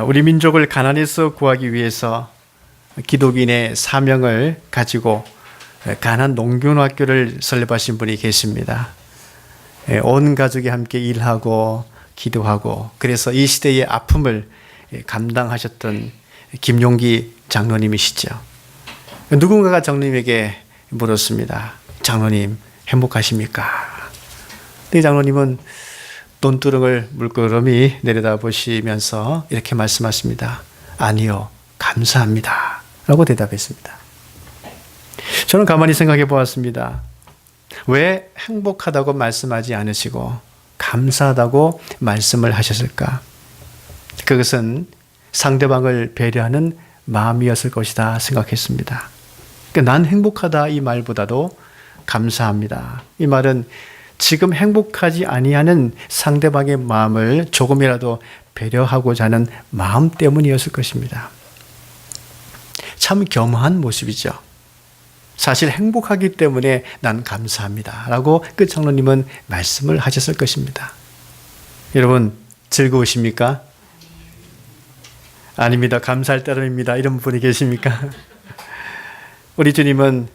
우리 민족을 가난에서 구하기 위해서 기독인의 사명을 가지고 가난 농균학교를 설립하신 분이 계십니다. 온 가족이 함께 일하고 기도하고 그래서 이 시대의 아픔을 감당하셨던 김용기 장로님이시죠. 누군가가 장로님에게 물었습니다. 장로님 행복하십니까? 이 장로님은 논두렁을 물끄러미 내려다보시면서 이렇게 말씀하십니다. 아니요, 감사합니다 라고 대답했습니다. 저는 가만히 생각해 보았습니다. 왜 행복하다고 말씀하지 않으시고 감사하다고 말씀을 하셨을까? 그것은 상대방을 배려하는 마음이었을 것이다 생각했습니다. 그러니까 난 행복하다 이 말보다도 감사합니다. 이 말은 지금 행복하지 아니하는 상대방의 마음을 조금이라도 배려하고자 하는 마음 때문이었을 것입니다. 참 겸허한 모습이죠. 사실 행복하기 때문에 난 감사합니다 라고 그 장로님은 말씀을 하셨을 것입니다. 여러분 즐거우십니까? 아닙니다. 감사할 따름입니다. 이런 분이 계십니까? 우리 주님은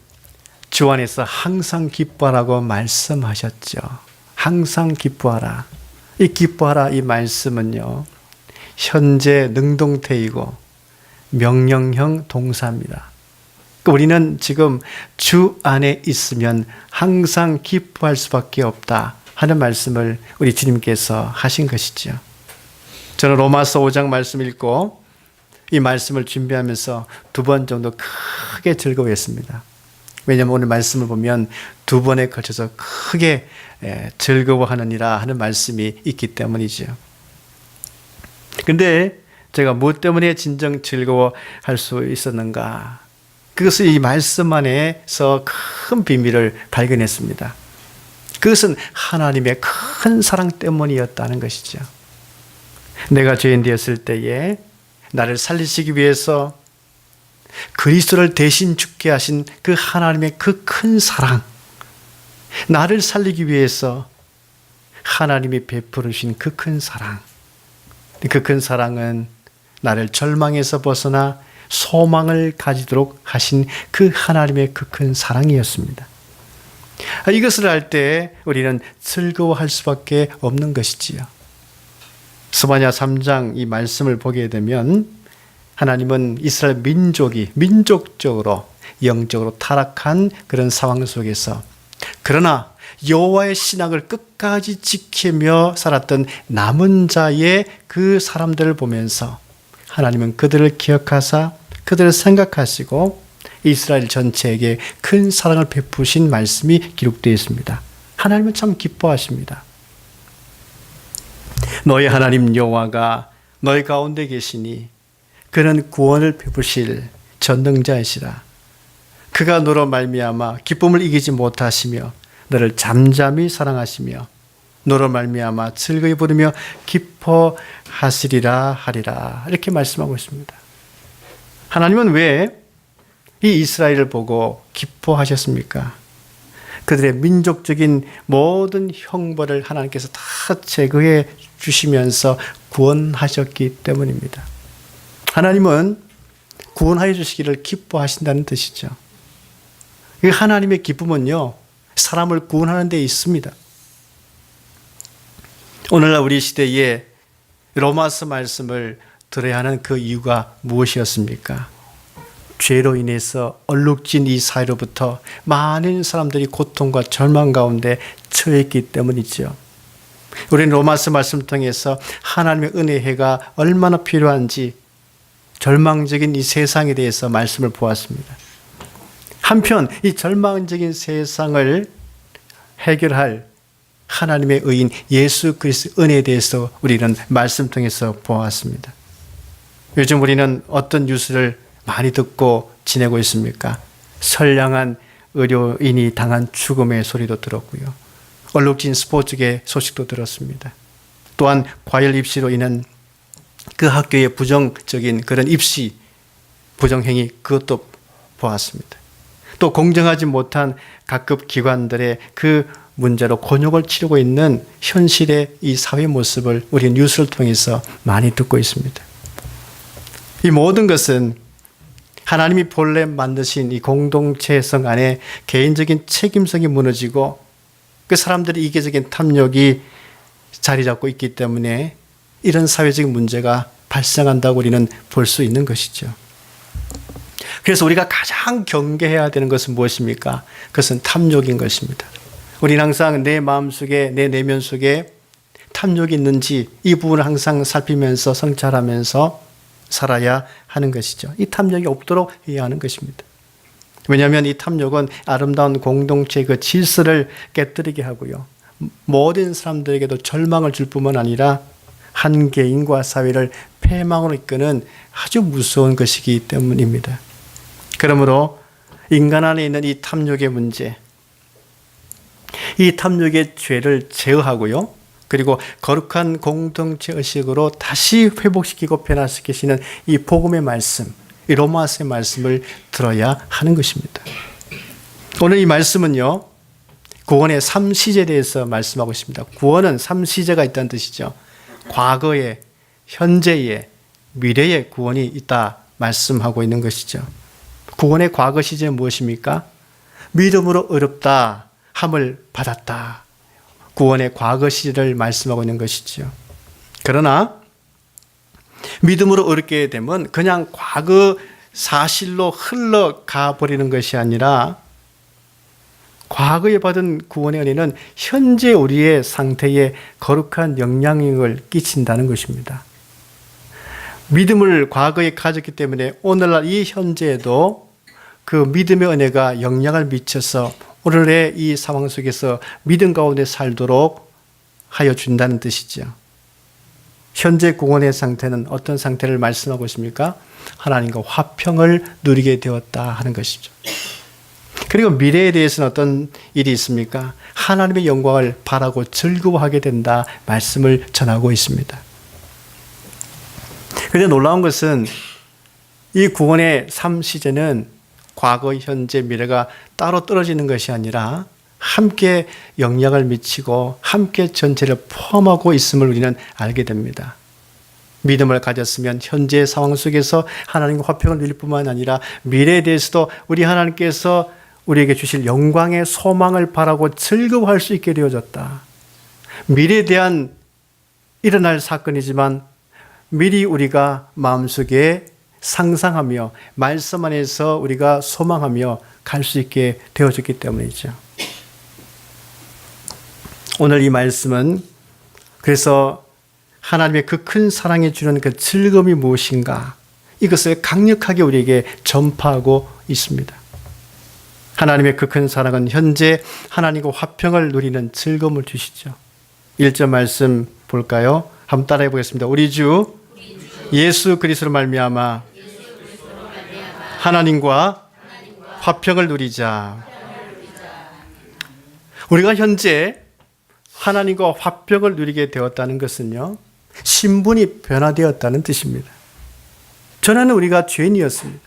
주 안에서 항상 기뻐하라고 말씀하셨죠. 항상 기뻐하라. 이 기뻐하라 이 말씀은요, 현재 능동태이고 명령형 동사입니다. 우리는 지금 주 안에 있으면 항상 기뻐할 수밖에 없다 하는 말씀을 우리 주님께서 하신 것이죠. 저는 로마서 5장 말씀 읽고 이 말씀을 준비하면서 2번 정도 크게 즐거워했습니다. 왜냐하면 오늘 말씀을 보면 2번에 걸쳐서 크게 즐거워하느니라 하는 말씀이 있기 때문이죠. 근데 제가 무엇 때문에 진정 즐거워할 수 있었는가? 그것은 이 말씀 안에서 큰 비밀을 발견했습니다. 그것은 하나님의 큰 사랑 때문이었다는 것이죠. 내가 죄인 되었을 때에 나를 살리시기 위해서 그리스도를 대신 죽게 하신 그 하나님의 그 큰 사랑, 나를 살리기 위해서 하나님이 베풀으신 그 큰 사랑, 그 큰 사랑은 나를 절망에서 벗어나 소망을 가지도록 하신 그 하나님의 그 큰 사랑이었습니다. 이것을 알 때 우리는 즐거워할 수밖에 없는 것이지요. 스바냐 3장 이 말씀을 보게 되면 하나님은 이스라엘 민족이 민족적으로 영적으로 타락한 그런 상황 속에서 그러나 여호와의 신앙을 끝까지 지키며 살았던 남은 자의 그 사람들을 보면서 하나님은 그들을 기억하사 그들을 생각하시고 이스라엘 전체에게 큰 사랑을 베푸신 말씀이 기록되어 있습니다. 하나님은 참 기뻐하십니다. 너희 하나님 여호와가 너희 가운데 계시니 그는 구원을 베푸실 전능자이시라. 그가 너로 말미암아 기쁨을 이기지 못하시며 너를 잠잠히 사랑하시며 너로 말미암아 즐거이 부르며 기뻐하시리라 하리라. 이렇게 말씀하고 있습니다. 하나님은 왜 이 이스라엘을 보고 기뻐하셨습니까? 그들의 민족적인 모든 형벌을 하나님께서 다 제거해 주시면서 구원하셨기 때문입니다. 하나님은 구원하여 주시기를 기뻐하신다는 뜻이죠. 이 하나님의 기쁨은요, 사람을 구원하는 데 있습니다. 오늘날 우리 시대에 로마서 말씀을 들어야 하는 그 이유가 무엇이었습니까? 죄로 인해서 얼룩진 이 사회로부터 많은 사람들이 고통과 절망 가운데 처했기 때문이죠. 우리는 로마서 말씀을 통해서 하나님의 은혜가 얼마나 필요한지 절망적인 이 세상에 대해서 말씀을 보았습니다. 한편 이 절망적인 세상을 해결할 하나님의 의인 예수 그리스도 은혜에 대해서 우리는 말씀 통해서 보았습니다. 요즘 우리는 어떤 뉴스를 많이 듣고 지내고 있습니까? 선량한 의료인이 당한 죽음의 소리도 들었고요. 얼룩진 스포츠계 소식도 들었습니다. 또한 과열 입시로 인한 그 학교의 부정적인 그런 입시 부정행위 그것도 보았습니다. 또 공정하지 못한 각급 기관들의 그 문제로 곤욕을 치르고 있는 현실의 이 사회 모습을 우리 뉴스를 통해서 많이 듣고 있습니다. 이 모든 것은 하나님이 본래 만드신 이 공동체성 안에 개인적인 책임성이 무너지고 그 사람들의 이기적인 탐욕이 자리 잡고 있기 때문에 이런 사회적인 문제가 발생한다고 우리는 볼 수 있는 것이죠. 그래서 우리가 가장 경계해야 되는 것은 무엇입니까? 그것은 탐욕인 것입니다. 우리는 항상 내 마음속에, 내 내면 속에 탐욕이 있는지 이 부분을 항상 살피면서 성찰하면서 살아야 하는 것이죠. 이 탐욕이 없도록 해야 하는 것입니다. 왜냐하면 이 탐욕은 아름다운 공동체의 그 질서를 깨뜨리게 하고요. 모든 사람들에게도 절망을 줄 뿐만 아니라 한 개인과 사회를 패망으로 이끄는 아주 무서운 것이기 때문입니다. 그러므로 인간 안에 있는 이 탐욕의 문제, 이 탐욕의 죄를 제어하고요. 그리고 거룩한 공동체 의식으로 다시 회복시키고 변화시키시는 이 복음의 말씀, 이 로마서의 말씀을 들어야 하는 것입니다. 오늘 이 말씀은요, 구원의 3시제에 대해서 말씀하고 있습니다. 구원은 3시제가 있다는 뜻이죠. 과거에, 현재에, 미래에 구원이 있다 말씀하고 있는 것이죠. 구원의 과거 시제는 무엇입니까? 믿음으로 의롭다 함을 받았다. 구원의 과거 시제를 말씀하고 있는 것이죠. 그러나 믿음으로 의롭게 되면 그냥 과거 사실로 흘러가 버리는 것이 아니라 과거에 받은 구원의 은혜는 현재 우리의 상태에 거룩한 영향력을 끼친다는 것입니다. 믿음을 과거에 가졌기 때문에 오늘날 이 현재에도 그 믿음의 은혜가 영향을 미쳐서 오늘의 이 상황 속에서 믿음 가운데 살도록 하여 준다는 뜻이죠. 현재 구원의 상태는 어떤 상태를 말씀하고 있습니까? 하나님과 화평을 누리게 되었다 하는 것이죠. 그리고 미래에 대해서는 어떤 일이 있습니까? 하나님의 영광을 바라고 즐거워하게 된다 말씀을 전하고 있습니다. 그런데 놀라운 것은 이 구원의 3시제는 과거, 현재, 미래가 따로 떨어지는 것이 아니라 함께 영향을 미치고 함께 전체를 포함하고 있음을 우리는 알게 됩니다. 믿음을 가졌으면 현재의 상황 속에서 하나님과 화평을 누릴 뿐만 아니라 미래에 대해서도 우리 하나님께서 우리에게 주실 영광의 소망을 바라고 즐거워할 수 있게 되어졌다. 미래에 대한 일어날 사건이지만 미리 우리가 마음속에 상상하며 말씀 안에서 우리가 소망하며 갈 수 있게 되어졌기 때문이죠. 오늘 이 말씀은 그래서 하나님의 그 큰 사랑에 주는 그 즐거움이 무엇인가 이것을 강력하게 우리에게 전파하고 있습니다. 하나님의 그 큰 사랑은 현재 하나님과 화평을 누리는 즐거움을 주시죠. 1절 말씀 볼까요? 한번 따라해 보겠습니다. 우리 주 예수 그리스도로 말미암아 하나님과 화평을 누리자. 우리가 현재 하나님과 화평을 누리게 되었다는 것은요, 신분이 변화되었다는 뜻입니다. 전에는 우리가 죄인이었습니다.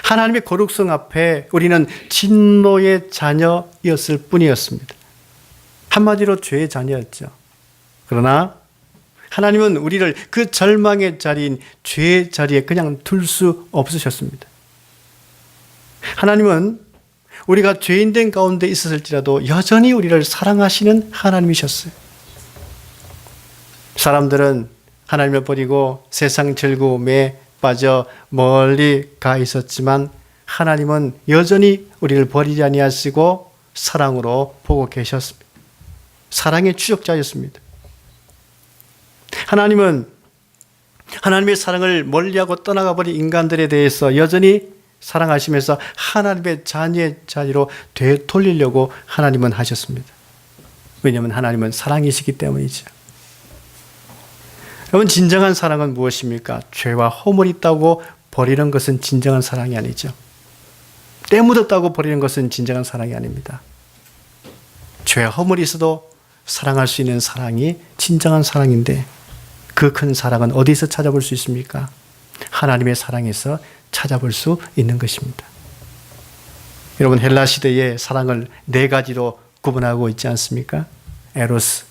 하나님의 거룩성 앞에 우리는 진노의 자녀였을 뿐이었습니다. 한마디로 죄의 자녀였죠. 그러나 하나님은 우리를 그 절망의 자리인 죄의 자리에 그냥 둘 수 없으셨습니다. 하나님은 우리가 죄인된 가운데 있었을지라도 여전히 우리를 사랑하시는 하나님이셨어요. 사람들은 하나님을 버리고 세상 즐거움에 빠져 멀리 가 있었지만 하나님은 여전히 우리를 버리지 아니하시고 사랑으로 보고 계셨습니다. 사랑의 추적자였습니다. 하나님은 하나님의 사랑을 멀리하고 떠나가 버린 인간들에 대해서 여전히 사랑하시면서 하나님의 자녀의 자리로 되돌리려고 하나님은 하셨습니다. 왜냐하면 하나님은 사랑이시기 때문이죠. 여러분, 진정한 사랑은 무엇입니까? 죄와 허물이 있다고 버리는 것은 진정한 사랑이 아니죠. 때 묻었다고 버리는 것은 진정한 사랑이 아닙니다. 죄와 허물이 있어도 사랑할 수 있는 사랑이 진정한 사랑인데 그 큰 사랑은 어디서 찾아볼 수 있습니까? 하나님의 사랑에서 찾아볼 수 있는 것입니다. 여러분, 헬라 시대의 사랑을 네 가지로 구분하고 있지 않습니까? 에로스,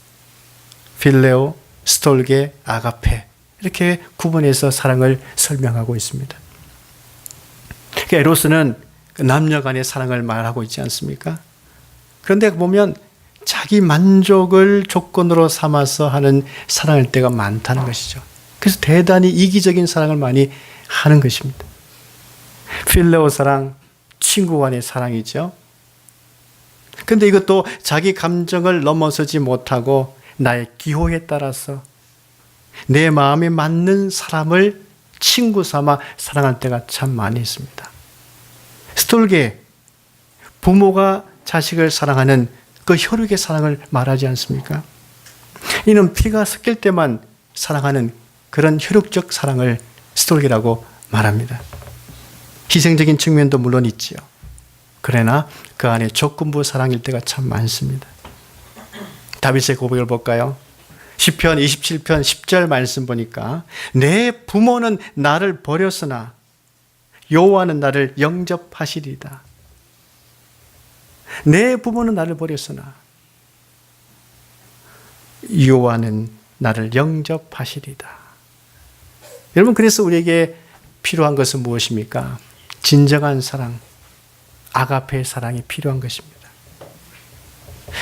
필레오, 스톨게, 아가페 이렇게 구분해서 사랑을 설명하고 있습니다. 에로스는 남녀 간의 사랑을 말하고 있지 않습니까? 그런데 보면 자기 만족을 조건으로 삼아서 하는 사랑일 때가 많다는 것이죠. 그래서 대단히 이기적인 사랑을 많이 하는 것입니다. 필레오 사랑, 친구 간의 사랑이죠. 그런데 이것도 자기 감정을 넘어서지 못하고 나의 기호에 따라서 내 마음에 맞는 사람을 친구 삼아 사랑할 때가 참 많이 있습니다. 스톨게, 부모가 자식을 사랑하는 그 혈육의 사랑을 말하지 않습니까? 이는 피가 섞일 때만 사랑하는 그런 혈육적 사랑을 스톨게라고 말합니다. 희생적인 측면도 물론 있지요. 그러나 그 안에 조건부 사랑일 때가 참 많습니다. 다윗의 고백을 볼까요? 시편 27편 10절 말씀 보니까 내 부모는 나를 버렸으나 여호와는 나를 영접하시리다. 내 부모는 나를 버렸으나 여호와는 나를 영접하시리다. 여러분, 그래서 우리에게 필요한 것은 무엇입니까? 진정한 사랑, 아가페 사랑이 필요한 것입니다.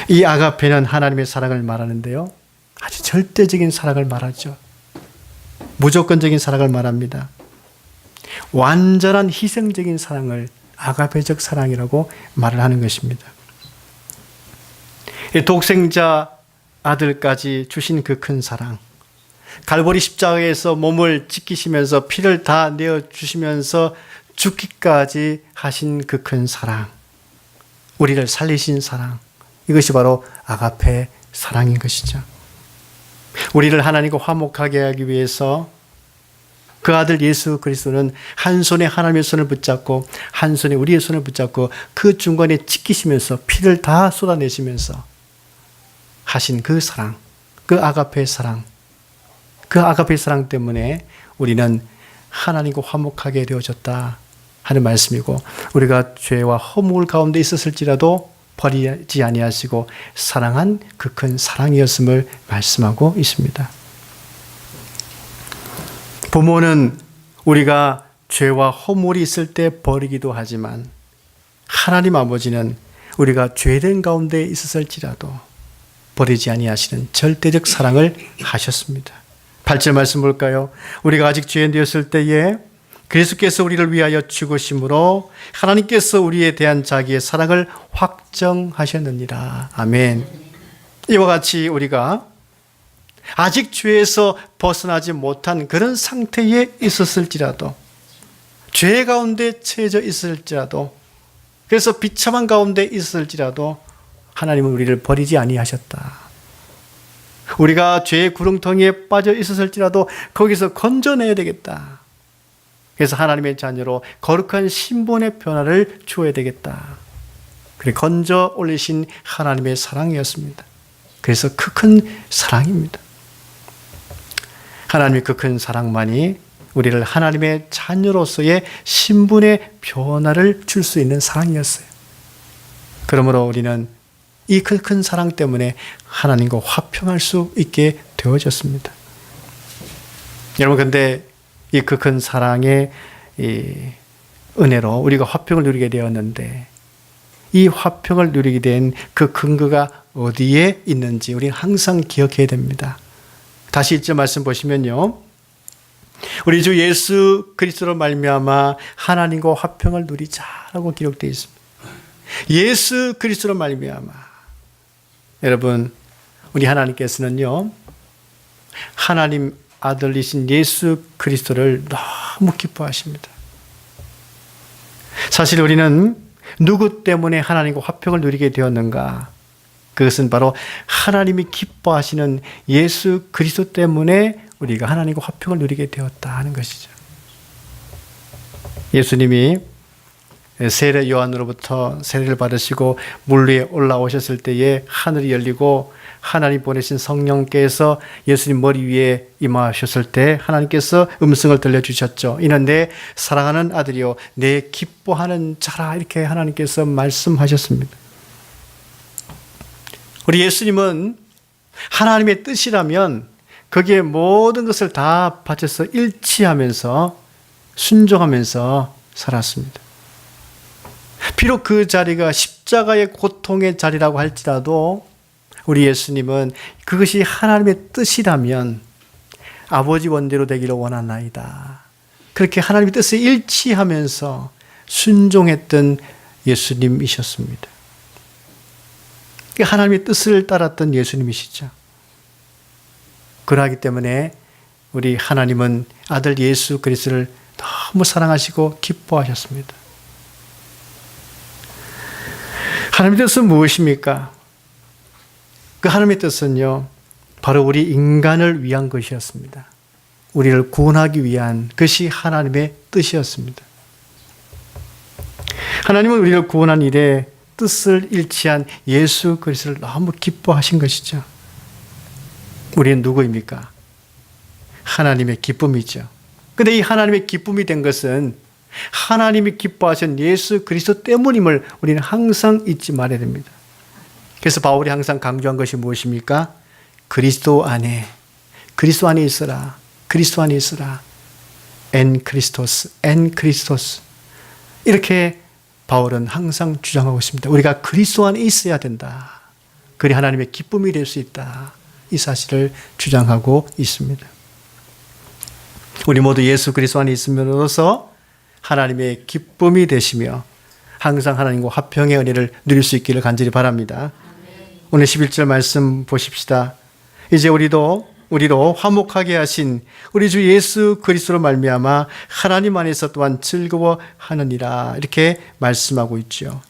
이 아가페는 하나님의 사랑을 말하는데요, 아주 절대적인 사랑을 말하죠. 무조건적인 사랑을 말합니다. 완전한 희생적인 사랑을 아가페적 사랑이라고 말을 하는 것입니다. 독생자 아들까지 주신 그 큰 사랑, 갈보리 십자가에서 몸을 찢기시면서 피를 다 내어주시면서 죽기까지 하신 그 큰 사랑, 우리를 살리신 사랑, 이것이 바로 아가페 사랑인 것이죠. 우리를 하나님과 화목하게 하기 위해서 그 아들 예수 그리스도는 한 손에 하나님의 손을 붙잡고 한 손에 우리의 손을 붙잡고 그 중간에 찢기시면서 피를 다 쏟아내시면서 하신 그 사랑, 그 아가페 사랑, 그 아가페 사랑 때문에 우리는 하나님과 화목하게 되어졌다 하는 말씀이고, 우리가 죄와 허물 가운데 있었을지라도 버리지 아니하시고 사랑한 그 큰 사랑이었음을 말씀하고 있습니다. 부모는 우리가 죄와 허물이 있을 때 버리기도 하지만 하나님 아버지는 우리가 죄된 가운데 있었을지라도 버리지 아니하시는 절대적 사랑을 하셨습니다. 8절 말씀 볼까요? 우리가 아직 죄인 되었을 때에 그리스도께서 우리를 위하여 죽으심으로 하나님께서 우리에 대한 자기의 사랑을 확정하셨느니라. 아멘. 이와 같이 우리가 아직 죄에서 벗어나지 못한 그런 상태에 있었을지라도, 죄 가운데 처해져 있을지라도, 그래서 비참한 가운데 있을지라도 하나님은 우리를 버리지 아니하셨다. 우리가 죄의 구렁텅이에 빠져 있었을지라도 거기서 건져내야 되겠다. 그래서 하나님의 자녀로 거룩한 신분의 변화를 주어야 되겠다. 그래 건져 올리신 하나님의 사랑이었습니다. 그래서 그 큰 사랑입니다. 하나님의 그 큰 사랑만이 우리를 하나님의 자녀로서의 신분의 변화를 줄 수 있는 사랑이었어요. 그러므로 우리는 이 큰 사랑 때문에 하나님과 화평할 수 있게 되어졌습니다. 여러분, 근데 이 그 큰 사랑의 이 은혜로 우리가 화평을 누리게 되었는데, 이 화평을 누리게 된 그 근거가 어디에 있는지 우리는 항상 기억해야 됩니다. 다시 1절 말씀 보시면요, 우리 주 예수 그리스도로 말미암아 하나님과 화평을 누리자라고 기록되어 있습니다. 예수 그리스도로 말미암아. 여러분, 우리 하나님께서는요, 하나님 아들이신 예수 그리스도를 너무 기뻐하십니다. 사실 우리는 누구 때문에 하나님과 화평을 누리게 되었는가? 그것은 바로 하나님이 기뻐하시는 예수 그리스도 때문에 우리가 하나님과 화평을 누리게 되었다 하는 것이죠. 예수님이 세례 요한으로부터 세례를 받으시고 물 위에 올라오셨을 때에 하늘이 열리고 하나님 보내신 성령께서 예수님 머리 위에 임하셨을 때 하나님께서 음성을 들려주셨죠. 이는 내 사랑하는 아들이요 내 기뻐하는 자라, 이렇게 하나님께서 말씀하셨습니다. 우리 예수님은 하나님의 뜻이라면 거기에 모든 것을 다 바쳐서 일치하면서 순종하면서 살았습니다. 비록 그 자리가 십자가의 고통의 자리라고 할지라도 우리 예수님은 그것이 하나님의 뜻이라면 아버지 원대로 되기를 원하나이다. 그렇게 하나님의 뜻에 일치하면서 순종했던 예수님이셨습니다. 하나님의 뜻을 따랐던 예수님이시죠. 그러하기 때문에 우리 하나님은 아들 예수 그리스도를 너무 사랑하시고 기뻐하셨습니다. 하나님의 뜻은 무엇입니까? 그 하나님의 뜻은요, 바로 우리 인간을 위한 것이었습니다. 우리를 구원하기 위한 것이 하나님의 뜻이었습니다. 하나님은 우리를 구원한 일에 뜻을 일치한 예수 그리스도를 너무 기뻐하신 것이죠. 우리는 누구입니까? 하나님의 기쁨이죠. 그런데 이 하나님의 기쁨이 된 것은 하나님이 기뻐하신 예수 그리스도 때문임을 우리는 항상 잊지 말아야 됩니다. 그래서 바울이 항상 강조한 것이 무엇입니까? 그리스도 안에 있으라. 그리스도 안에 있으라. 엔 크리스토스. 이렇게 바울은 항상 주장하고 있습니다. 우리가 그리스도 안에 있어야 된다. 그리 하나님의 기쁨이 될 수 있다. 이 사실을 주장하고 있습니다. 우리 모두 예수 그리스도 안에 있음으로써 하나님의 기쁨이 되시며 항상 하나님과 화평의 은혜를 누릴 수 있기를 간절히 바랍니다. 오늘 11절 말씀 보십시다. 이제 우리로 화목하게 하신 우리 주 예수 그리스도로 말미암아 하나님 안에서 또한 즐거워하느니라. 이렇게 말씀하고 있죠.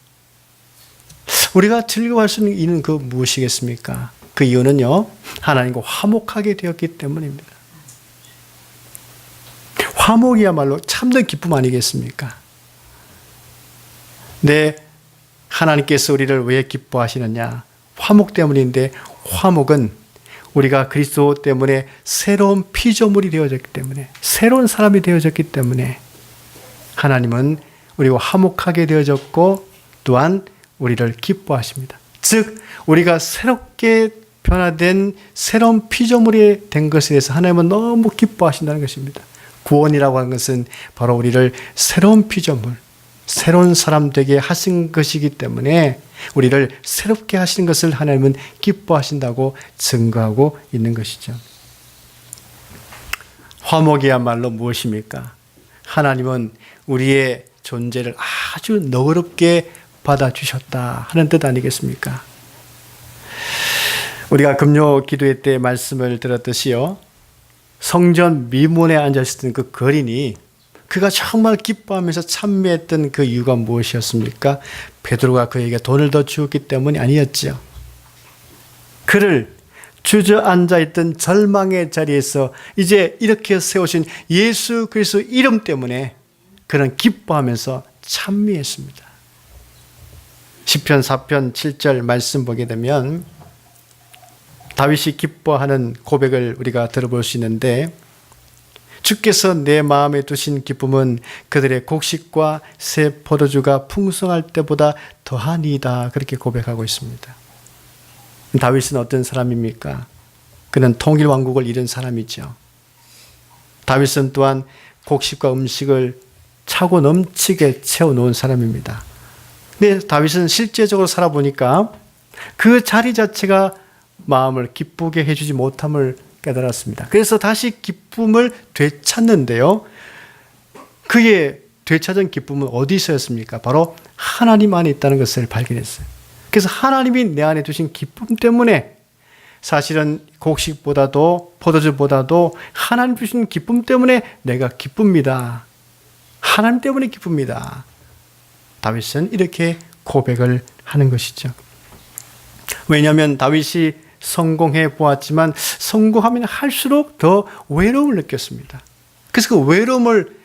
우리가 즐거워할 수 있는 이유는 그 무엇이겠습니까? 그 이유는요, 하나님과 화목하게 되었기 때문입니다. 화목이야말로 참된 기쁨 아니겠습니까? 네, 하나님께서 우리를 왜 기뻐하시느냐? 화목 때문인데, 화목은 우리가 그리스도 때문에 새로운 피조물이 되어졌기 때문에, 새로운 사람이 되어졌기 때문에 하나님은 우리와 화목하게 되어졌고 또한 우리를 기뻐하십니다. 즉 우리가 새롭게 변화된 새로운 피조물이 된 것에 대해서 하나님은 너무 기뻐하신다는 것입니다. 구원이라고 하는 것은 바로 우리를 새로운 피조물, 새로운 사람 되게 하신 것이기 때문에 우리를 새롭게 하시는 것을 하나님은 기뻐하신다고 증거하고 있는 것이죠. 화목이야말로 무엇입니까? 하나님은 우리의 존재를 아주 너그럽게 받아주셨다 하는 뜻 아니겠습니까? 우리가 금요 기도회 때 말씀을 들었듯이요, 성전 미문에 앉아있었던 그 거린이 그가 정말 기뻐하면서 찬미했던 그 이유가 무엇이었습니까? 베드로가 그에게 돈을 더 주었기 때문이 아니었죠. 그를 주저앉아 있던 절망의 자리에서 이제 이렇게 세우신 예수 그리스도 이름 때문에 그는 기뻐하면서 찬미했습니다. 시편 4편 7절 말씀 보게 되면 다윗이 기뻐하는 고백을 우리가 들어볼 수 있는데, 주께서 내 마음에 두신 기쁨은 그들의 곡식과 새 포도주가 풍성할 때보다 더하니이다. 그렇게 고백하고 있습니다. 다윗은 어떤 사람입니까? 그는 통일 왕국을 이룬 사람이죠. 다윗은 또한 곡식과 음식을 차고 넘치게 채워놓은 사람입니다. 근데 다윗은 실제적으로 살아보니까 그 자리 자체가 마음을 기쁘게 해주지 못함을 깨달았습니다. 그래서 다시 기쁨을 되찾는데요, 그의 되찾은 기쁨은 어디서였습니까? 바로 하나님 안에 있다는 것을 발견했어요. 그래서 하나님이 내 안에 두신 기쁨 때문에, 사실은 곡식보다도 포도주보다도 하나님 주신 기쁨 때문에 내가 기쁩니다. 하나님 때문에 기쁩니다. 다윗은 이렇게 고백을 하는 것이죠. 왜냐하면 다윗이 성공해 보았지만 성공하면 할수록 더 외로움을 느꼈습니다. 그래서 그 외로움을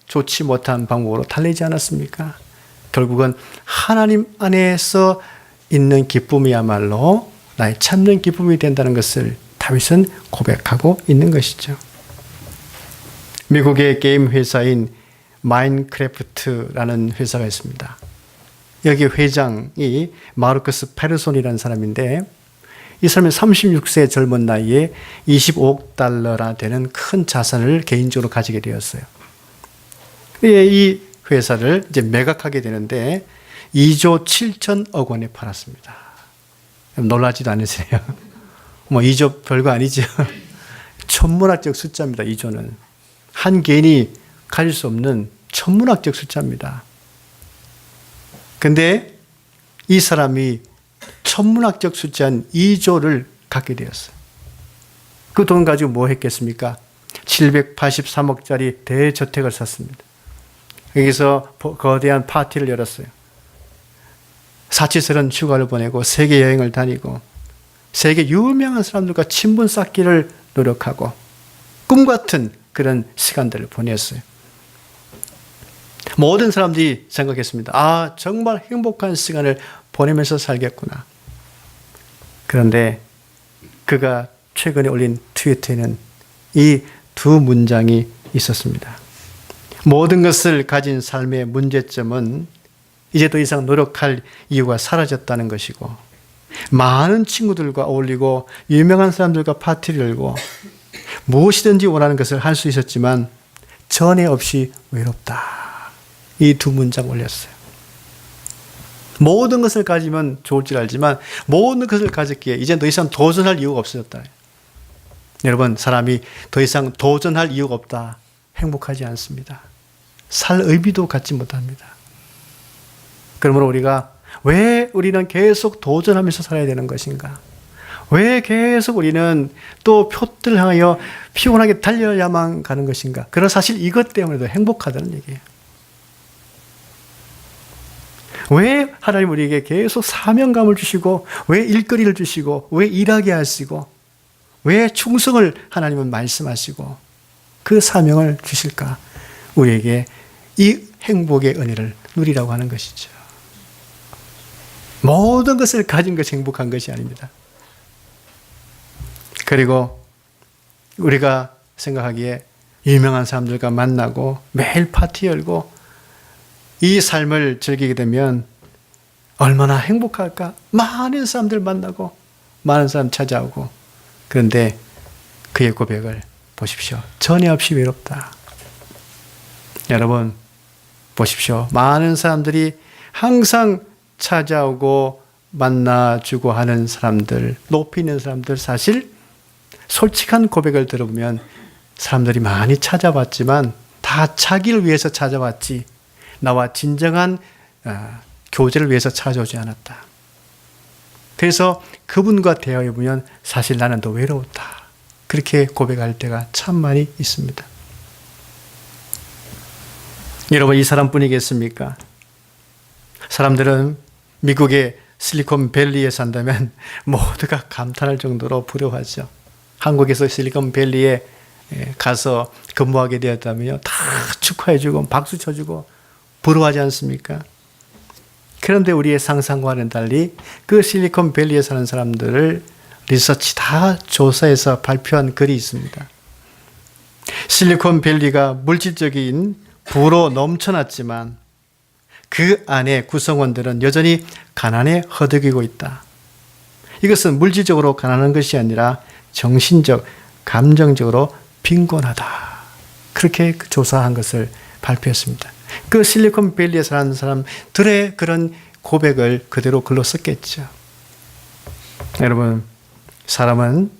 좋지 못한 방법으로 달래지 않았습니까? 결국은 하나님 안에서 있는 기쁨이야말로 나의 참는 기쁨이 된다는 것을 다윗은 고백하고 있는 것이죠. 미국의 게임 회사인 마인크래프트라는 회사가 있습니다. 여기 회장이 마르커스 페르손이라는 사람인데, 이 사람이 36세 젊은 나이에 25억 달러나 되는 큰 자산을 개인적으로 가지게 되었어요. 이 회사를 이제 매각하게 되는데 2조 7천억 원에 팔았습니다. 놀라지도 않으세요? 2조 별거 아니죠. 천문학적 숫자입니다. 2조는. 한 개인이 가질 수 없는 천문학적 숫자입니다. 근데 이 사람이 천문학적 숫자인 2조를 갖게 되었어요. 그 돈 가지고 뭐 했겠습니까? 783억짜리 대저택을 샀습니다. 여기서 거대한 파티를 열었어요. 사치스러운 휴가를 보내고 세계 여행을 다니고 세계 유명한 사람들과 친분 쌓기를 노력하고 꿈 같은 그런 시간들을 보냈어요. 모든 사람들이 생각했습니다. 아, 정말 행복한 시간을 보내면서 살겠구나. 그런데 그가 최근에 올린 트위터에는 이 두 문장이 있었습니다. 모든 것을 가진 삶의 문제점은 이제 더 이상 노력할 이유가 사라졌다는 것이고, 많은 친구들과 어울리고 유명한 사람들과 파티를 열고 무엇이든지 원하는 것을 할 수 있었지만 전에 없이 외롭다. 이 두 문장 올렸어요. 모든 것을 가지면 좋을 줄 알지만 모든 것을 가졌기에 이제 더 이상 도전할 이유가 없어졌다. 여러분, 사람이 더 이상 도전할 이유가 없다. 행복하지 않습니다. 살 의미도 갖지 못합니다. 그러므로 왜 우리는 계속 도전하면서 살아야 되는 것인가? 왜 계속 우리는 또 표들을 향하여 피곤하게 달려야만 가는 것인가? 그런 사실 이것 때문에도 행복하다는 얘기예요. 왜 하나님 우리에게 계속 사명감을 주시고, 왜 일거리를 주시고, 왜 일하게 하시고, 왜 충성을 하나님은 말씀하시고 그 사명을 주실까? 우리에게 이 행복의 은혜를 누리라고 하는 것이죠. 모든 것을 가진 것이 행복한 것이 아닙니다. 그리고 우리가 생각하기에 유명한 사람들과 만나고 매일 파티 열고 이 삶을 즐기게 되면 얼마나 행복할까? 많은 사람들 만나고 많은 사람 찾아오고, 그런데 그의 고백을 보십시오. 전에 없이 외롭다. 여러분 보십시오. 많은 사람들이 항상 찾아오고 만나주고 하는 사람들, 높이 있는 사람들, 사실 솔직한 고백을 들어보면 사람들이 많이 찾아왔지만 다 자기를 위해서 찾아왔지 나와 진정한 교제를 위해서 찾아오지 않았다. 그래서 그분과 대화해보면 사실 나는 더 외로웠다. 그렇게 고백할 때가 참 많이 있습니다. 여러분, 이 사람뿐이겠습니까? 사람들은 미국의 실리콘밸리에 산다면 모두가 감탄할 정도로 부러워하죠. 한국에서 실리콘밸리에 가서 근무하게 되었다면요, 다 축하해주고 박수 쳐주고 부러워하지 않습니까? 그런데 우리의 상상과는 달리 그 실리콘밸리에 사는 사람들을 리서치 다 조사해서 발표한 글이 있습니다. 실리콘밸리가 물질적인 부로 넘쳐났지만 그 안에 구성원들은 여전히 가난에 허덕이고 있다. 이것은 물질적으로 가난한 것이 아니라 정신적, 감정적으로 빈곤하다. 그렇게 조사한 것을 발표했습니다. 그 실리콘밸리에 사는 사람들의 그런 고백을 그대로 글로 썼겠죠. 여러분, 사람은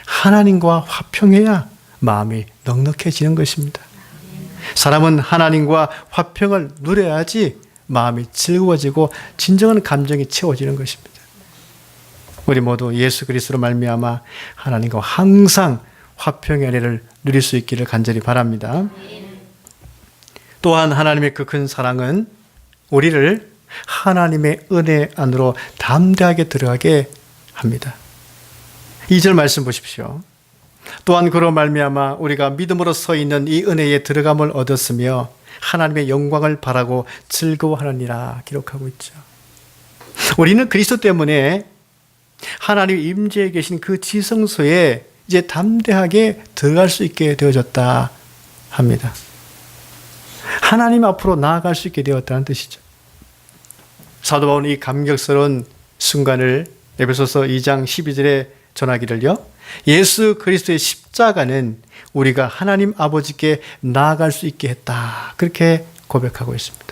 하나님과 화평해야 마음이 넉넉해지는 것입니다. 사람은 하나님과 화평을 누려야지 마음이 즐거워지고 진정한 감정이 채워지는 것입니다. 우리 모두 예수 그리스도로 말미암아 하나님과 항상 화평의 은혜를 누릴 수 있기를 간절히 바랍니다. 또한 하나님의 그 큰 사랑은 우리를 하나님의 은혜 안으로 담대하게 들어가게 합니다. 2절 말씀 보십시오. 또한 그로 말미암아 우리가 믿음으로 서 있는 이 은혜에 들어감을 얻었으며 하나님의 영광을 바라고 즐거워하느니라 기록하고 있죠. 우리는 그리스도 때문에 하나님 임재에 계신 그 지성소에 이제 담대하게 들어갈 수 있게 되어졌다 합니다. 하나님 앞으로 나아갈 수 있게 되었다는 뜻이죠. 사도 바울은 이 감격스러운 순간을 에베소서 2장 12절에 전하기를요. 예수 그리스도의 십자가는 우리가 하나님 아버지께 나아갈 수 있게 했다. 그렇게 고백하고 있습니다.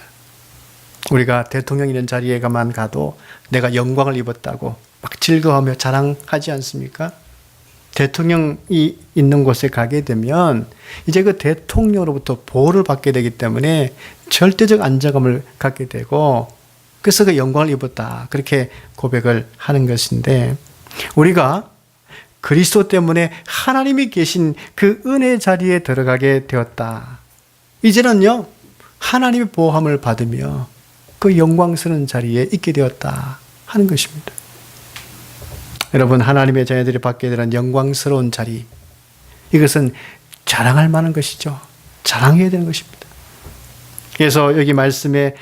우리가 대통령 있는 자리에만 가도 내가 영광을 입었다고 막 즐거워하며 자랑하지 않습니까? 대통령이 있는 곳에 가게 되면 이제 그 대통령으로부터 보호를 받게 되기 때문에 절대적 안정감을 갖게 되고, 그래서 그 영광을 입었다. 그렇게 고백을 하는 것인데, 우리가 그리스도 때문에 하나님이 계신 그 은혜 자리에 들어가게 되었다. 이제는요, 하나님의 보호함을 받으며 그 영광스러운 자리에 있게 되었다 하는 것입니다. 여러분, 하나님의 자녀들이 받게 되는 영광스러운 자리, 이것은 자랑할 만한 것이죠. 자랑해야 되는 것입니다. 그래서 여기 말씀에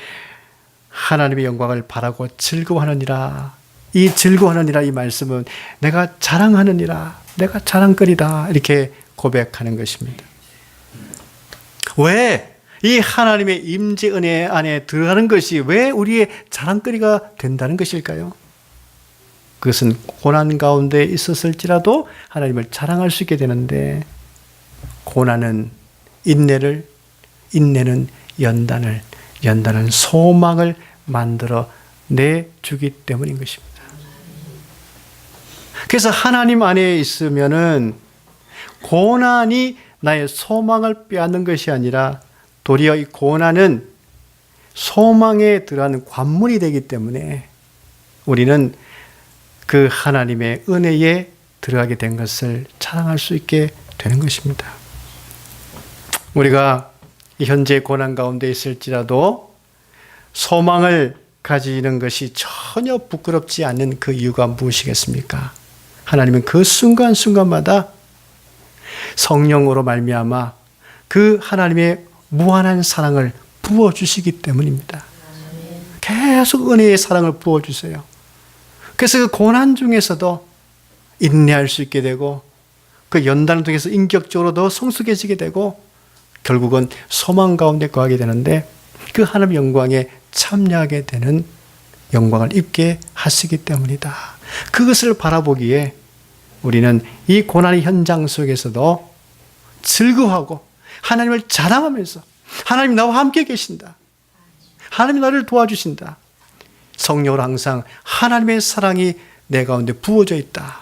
하나님의 영광을 바라고 즐거워하느니라, 이 즐거워하느니라 이 말씀은 내가 자랑하느니라, 내가 자랑거리다 이렇게 고백하는 것입니다. 왜? 이 하나님의 임재 은혜 안에 들어가는 것이 왜 우리의 자랑거리가 된다는 것일까요? 그것은 고난 가운데 있었을지라도 하나님을 자랑할 수 있게 되는데, 고난은 인내를, 인내는 연단을, 연단은 소망을 만들어 내주기 때문인 것입니다. 그래서 하나님 안에 있으면은 고난이 나의 소망을 빼앗는 것이 아니라 도리어 이 고난은 소망에 들어가는 관문이 되기 때문에 우리는 그 하나님의 은혜에 들어가게 된 것을 자랑할 수 있게 되는 것입니다. 우리가 현재 고난 가운데 있을지라도 소망을 가지는 것이 전혀 부끄럽지 않는 그 이유가 무엇이겠습니까? 하나님은 그 순간순간마다 성령으로 말미암아 그 하나님의 무한한 사랑을 부어주시기 때문입니다. 계속 은혜의 사랑을 부어주세요. 그래서 그 고난 중에서도 인내할 수 있게 되고, 그 연단을 통해서 인격적으로 더 성숙해지게 되고, 결국은 소망 가운데 거하게 되는데, 그 하나님의 영광에 참여하게 되는 영광을 입게 하시기 때문이다. 그것을 바라보기에 우리는 이 고난의 현장 속에서도 즐거워하고 하나님을 자랑하면서, 하나님 나와 함께 계신다, 하나님 나를 도와주신다, 성령으로 항상 하나님의 사랑이 내 가운데 부어져 있다.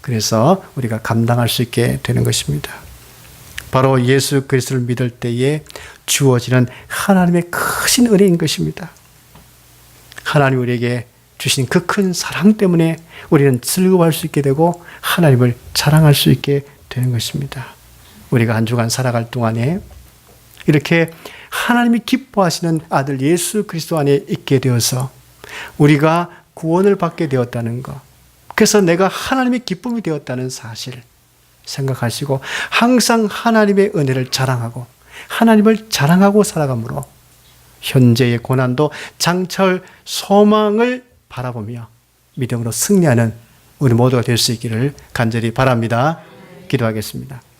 그래서 우리가 감당할 수 있게 되는 것입니다. 바로 예수 그리스도를 믿을 때에 주어지는 하나님의 크신 은혜인 것입니다. 하나님 우리에게 주신 그 큰 사랑 때문에 우리는 즐거워할 수 있게 되고 하나님을 자랑할 수 있게 되는 것입니다. 우리가 한 주간 살아갈 동안에 이렇게 하나님이 기뻐하시는 아들 예수 그리스도 안에 있게 되어서 우리가 구원을 받게 되었다는 것, 그래서 내가 하나님의 기쁨이 되었다는 사실 생각하시고 항상 하나님의 은혜를 자랑하고 하나님을 자랑하고 살아가므로 현재의 고난도 장차올 소망을 바라보며 믿음으로 승리하는 우리 모두가 될 수 있기를 간절히 바랍니다. 기도하겠습니다.